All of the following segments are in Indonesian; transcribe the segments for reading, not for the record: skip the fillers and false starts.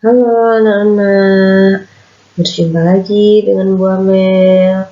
Halo anak-anak, berjumpa lagi dengan Bu Amel.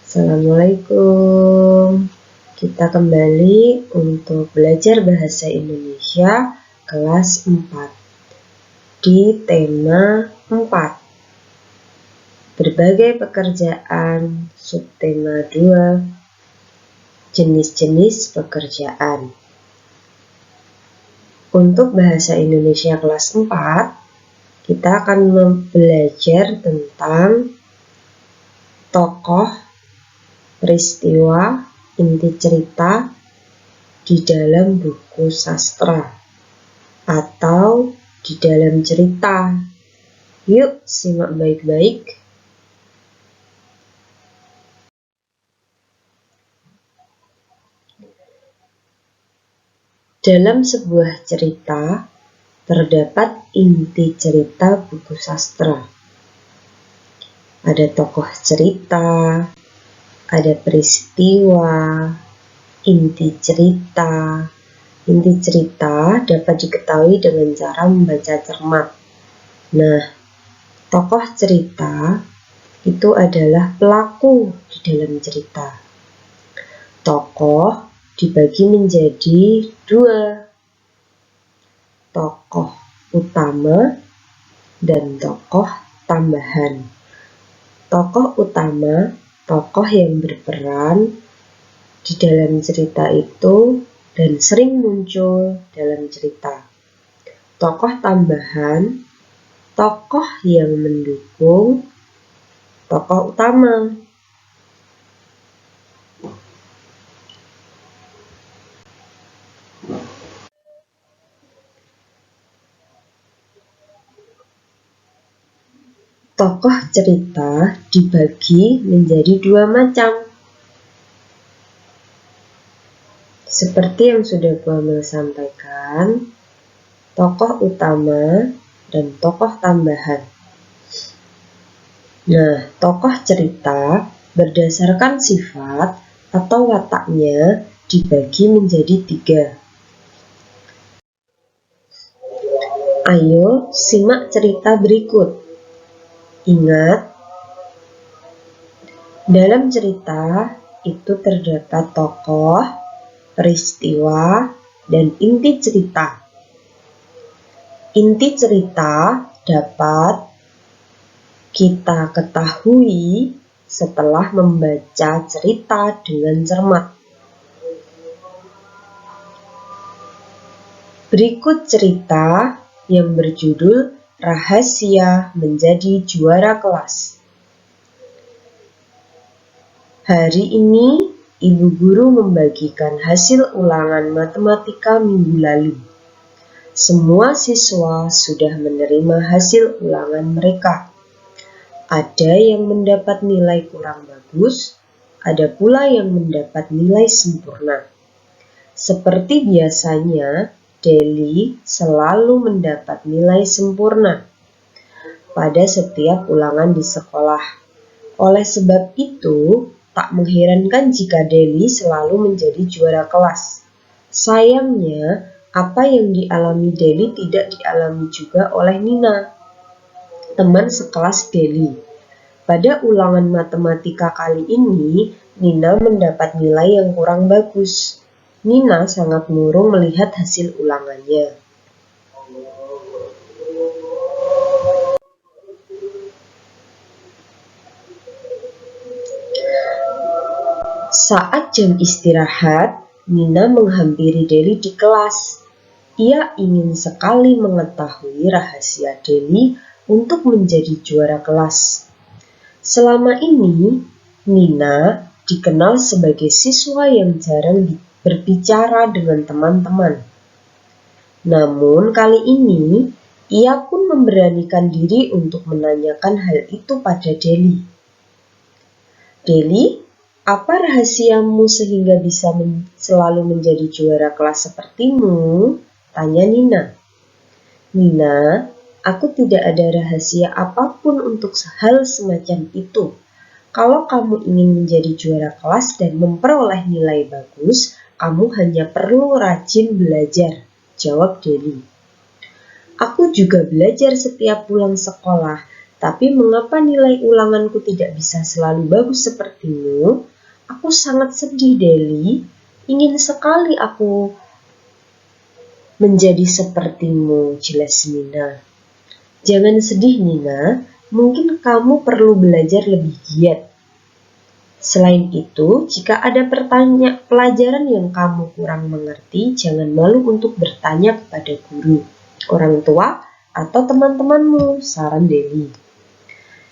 Assalamualaikum. Kita kembali untuk belajar bahasa Indonesia kelas 4 di tema 4. Berbagai pekerjaan, subtema 2, jenis-jenis pekerjaan. Untuk bahasa Indonesia kelas 4, kita akan belajar tentang tokoh, peristiwa, inti cerita di dalam buku sastra atau di dalam cerita. Yuk simak baik-baik. Dalam sebuah cerita terdapat inti cerita buku sastra. Ada tokoh cerita, ada peristiwa, inti cerita. Inti cerita dapat diketahui dengan cara membaca cermat. Nah, tokoh cerita itu adalah pelaku di dalam cerita. Tokoh dibagi menjadi 2. Tokoh utama dan tokoh tambahan. Tokoh utama, tokoh yang berperan di dalam cerita itu dan sering muncul dalam cerita. Tokoh tambahan, tokoh yang mendukung tokoh utama. Tokoh cerita dibagi menjadi 2 macam. Seperti yang sudah Bu Amel sampaikan, tokoh utama dan tokoh tambahan. Nah, tokoh cerita berdasarkan sifat atau wataknya dibagi menjadi 3. Ayo simak cerita berikut. Ingat, dalam cerita itu terdapat tokoh, peristiwa, dan inti cerita. Inti cerita dapat kita ketahui setelah membaca cerita dengan cermat. Berikut cerita yang berjudul Rahasia Menjadi Juara Kelas. Hari ini, Ibu Guru membagikan hasil ulangan matematika minggu lalu. Semua siswa sudah menerima hasil ulangan mereka. Ada yang mendapat nilai kurang bagus, ada pula yang mendapat nilai sempurna. Seperti biasanya, Deli selalu mendapat nilai sempurna pada setiap ulangan di sekolah. Oleh sebab itu, tak mengherankan jika Deli selalu menjadi juara kelas. Sayangnya, apa yang dialami Deli tidak dialami juga oleh Nina, teman sekelas Deli. Pada ulangan matematika kali ini, Nina mendapat nilai yang kurang bagus. Nina sangat murung melihat hasil ulangannya. Saat jam istirahat, Nina menghampiri Deli di kelas. Ia ingin sekali mengetahui rahasia Deli untuk menjadi juara kelas. Selama ini, Nina dikenal sebagai siswa yang jarang berbicara dengan teman-teman. Namun kali ini, ia pun memberanikan diri untuk menanyakan hal itu pada Deli. Deli, apa rahasiamu sehingga bisa selalu menjadi juara kelas sepertimu? Tanya Nina. Nina, aku tidak ada rahasia apapun untuk hal semacam itu. Kalau kamu ingin menjadi juara kelas dan memperoleh nilai bagus, kamu hanya perlu rajin belajar, jawab Deli. Aku juga belajar setiap pulang sekolah, tapi mengapa nilai ulanganku tidak bisa selalu bagus sepertimu? Aku sangat sedih, Deli. Ingin sekali aku menjadi sepertimu, jelas Nina. Jangan sedih, Nina. Mungkin kamu perlu belajar lebih giat. Selain itu, jika ada pelajaran yang kamu kurang mengerti, jangan malu untuk bertanya kepada guru, orang tua, atau teman-temanmu, saran Deli.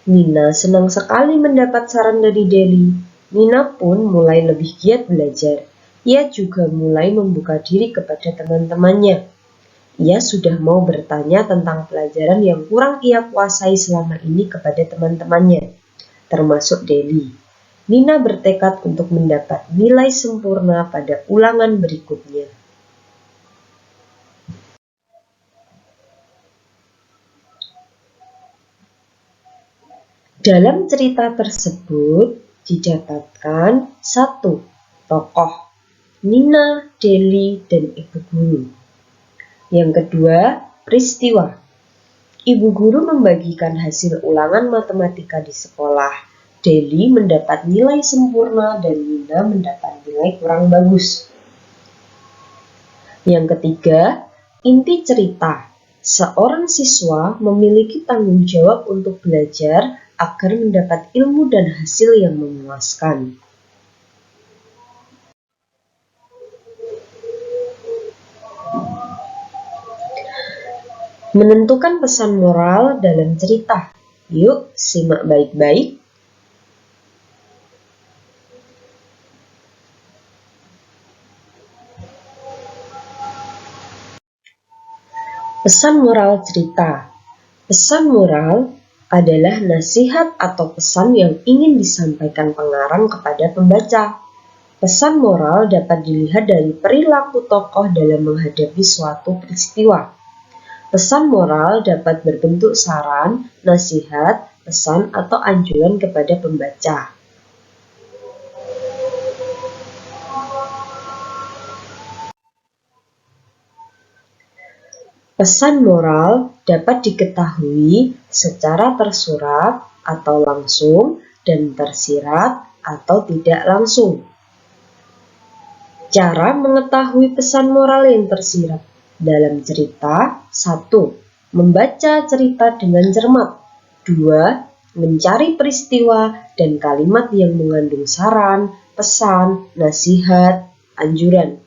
Nina senang sekali mendapat saran dari Deli. Nina pun mulai lebih giat belajar. Ia juga mulai membuka diri kepada teman-temannya. Ia sudah mau bertanya tentang pelajaran yang kurang ia kuasai selama ini kepada teman-temannya, termasuk Deli. Nina bertekad untuk mendapat nilai sempurna pada ulangan berikutnya. Dalam cerita tersebut didapatkan satu tokoh, Nina, Deli, dan ibu guru. Yang kedua, peristiwa. Ibu guru membagikan hasil ulangan matematika di sekolah. Deli mendapat nilai sempurna dan Nina mendapat nilai kurang bagus. Yang ketiga, inti cerita. Seorang siswa memiliki tanggung jawab untuk belajar agar mendapat ilmu dan hasil yang memuaskan. Menentukan pesan moral dalam cerita. Yuk, simak baik-baik. Pesan moral cerita. Pesan moral adalah nasihat atau pesan yang ingin disampaikan pengarang kepada pembaca. Pesan moral dapat dilihat dari perilaku tokoh dalam menghadapi suatu peristiwa. Pesan moral dapat berbentuk saran, nasihat, pesan, atau anjuran kepada pembaca. Pesan moral dapat diketahui secara tersurat atau langsung dan tersirat atau tidak langsung. Cara mengetahui pesan moral yang tersirat dalam cerita. 1. Membaca cerita dengan cermat. 2. Mencari peristiwa dan kalimat yang mengandung saran, pesan, nasihat, anjuran.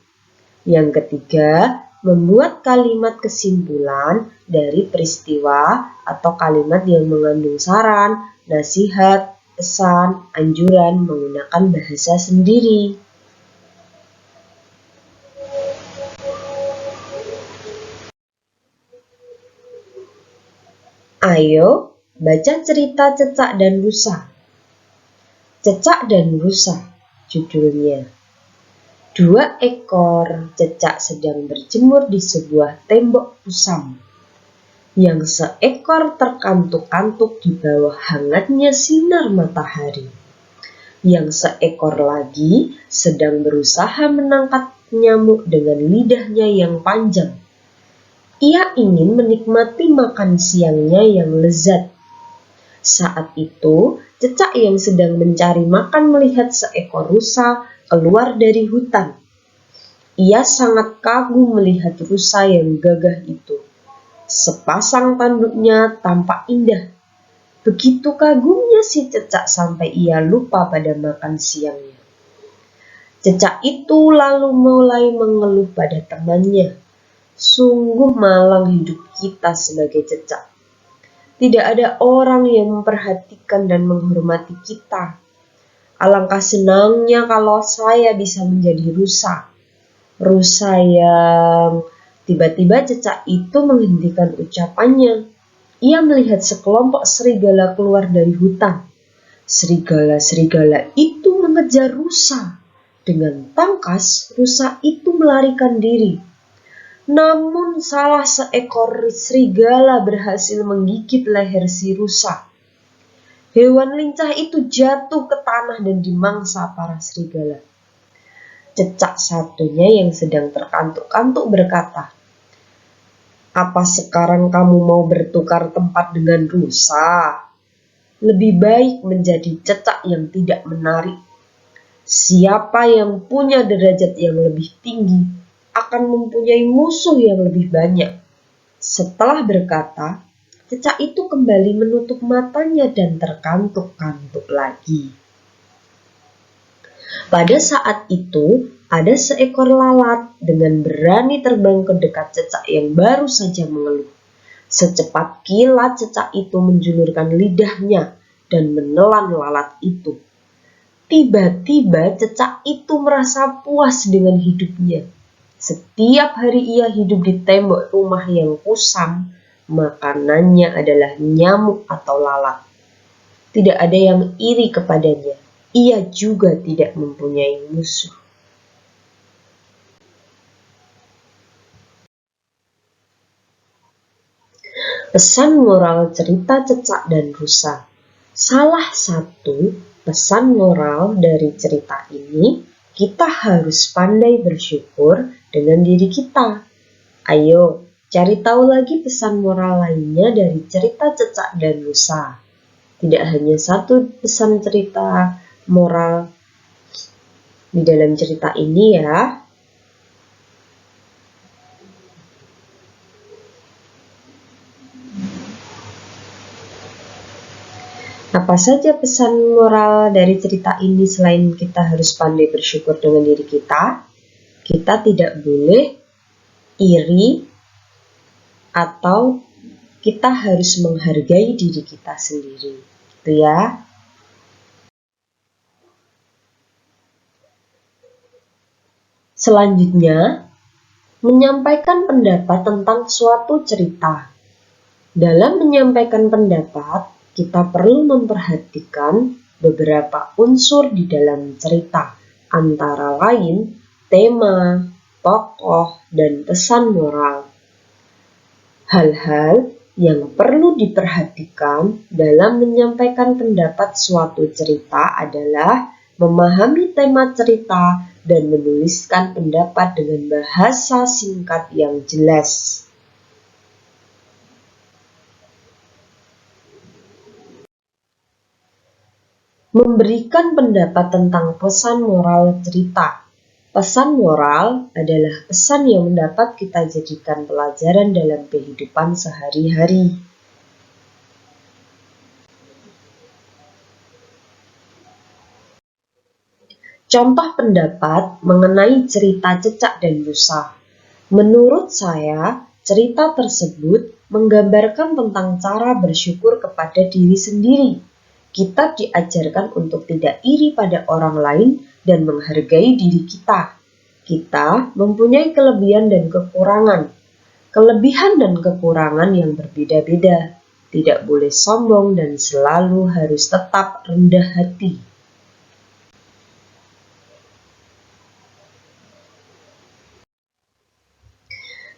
Yang ketiga, membuat kalimat kesimpulan dari peristiwa atau kalimat yang mengandung saran, nasihat, pesan, anjuran menggunakan bahasa sendiri. Ayo baca cerita Cecak dan Rusa. Cecak dan Rusa judulnya. 2 ekor cecak sedang berjemur di sebuah tembok kusam. Yang seekor terkantuk-kantuk di bawah hangatnya sinar matahari. Yang seekor lagi sedang berusaha menangkap nyamuk dengan lidahnya yang panjang. Ia ingin menikmati makan siangnya yang lezat. Saat itu, cecak yang sedang mencari makan melihat seekor rusa keluar dari hutan. Ia sangat kagum melihat rusa yang gagah itu. Sepasang tanduknya tampak indah. Begitu kagumnya si cecak sampai ia lupa pada makan siangnya. Cecak itu lalu mulai mengeluh pada temannya. Sungguh malang hidup kita sebagai cecak. Tidak ada orang yang memperhatikan dan menghormati kita. Alangkah senangnya kalau saya bisa menjadi rusa. Rusa yang... Tiba-tiba cecak itu menghentikan ucapannya. Ia melihat sekelompok serigala keluar dari hutan. Serigala-serigala itu mengejar rusa. Dengan tangkas, rusa itu melarikan diri. Namun salah seekor serigala berhasil menggigit leher si rusa. Hewan lincah itu jatuh ke tanah dan dimangsa para serigala. Cecak satunya yang sedang terkantuk-kantuk berkata, Apa sekarang kamu mau bertukar tempat dengan rusa? Lebih baik menjadi cecak yang tidak menarik. Siapa yang punya derajat yang lebih tinggi akan mempunyai musuh yang lebih banyak. Setelah berkata, cecak itu kembali menutup matanya dan terkantuk-kantuk lagi. Pada saat itu, ada seekor lalat dengan berani terbang ke dekat cecak yang baru saja mengeluh. Secepat kilat cecak itu menjulurkan lidahnya dan menelan lalat itu. Tiba-tiba cecak itu merasa puas dengan hidupnya. Setiap hari ia hidup di tembok rumah yang kusam, makanannya adalah nyamuk atau lalat. Tidak ada yang iri kepadanya. Ia juga tidak mempunyai musuh. Pesan moral cerita cecak dan rusa. Salah satu pesan moral dari cerita ini, kita harus pandai bersyukur dengan diri kita. Ayo, cari tahu lagi pesan moral lainnya dari cerita cecak dan rusa. Tidak hanya satu pesan cerita moral di dalam cerita ini ya. Apa saja pesan moral dari cerita ini selain kita harus pandai bersyukur dengan diri kita? Kita tidak boleh iri atau kita harus menghargai diri kita sendiri. Gitu ya. Selanjutnya, menyampaikan pendapat tentang suatu cerita. Dalam menyampaikan pendapat, kita perlu memperhatikan beberapa unsur di dalam cerita, antara lain tema, tokoh, dan pesan moral. Hal-hal yang perlu diperhatikan dalam menyampaikan pendapat suatu cerita adalah memahami tema cerita dan menuliskan pendapat dengan bahasa singkat yang jelas. Memberikan pendapat tentang pesan moral cerita. Pesan moral adalah pesan yang dapat kita jadikan pelajaran dalam kehidupan sehari-hari. Contoh pendapat mengenai cerita cecak dan rusa. Menurut saya, cerita tersebut menggambarkan tentang cara bersyukur kepada diri sendiri. Kita diajarkan untuk tidak iri pada orang lain dan menghargai diri kita. Kita mempunyai kelebihan dan kekurangan. Kelebihan dan kekurangan yang berbeda-beda. Tidak boleh sombong dan selalu harus tetap rendah hati.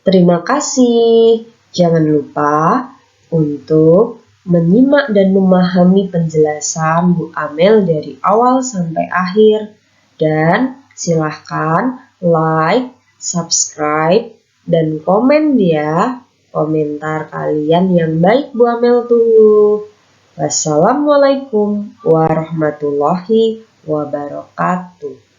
Terima kasih. Jangan lupa untuk menyimak dan memahami penjelasan Bu Amel dari awal sampai akhir. Dan silahkan like, subscribe, dan komen ya. Komentar kalian yang baik Bu Amel tunggu. Wassalamualaikum warahmatullahi wabarakatuh.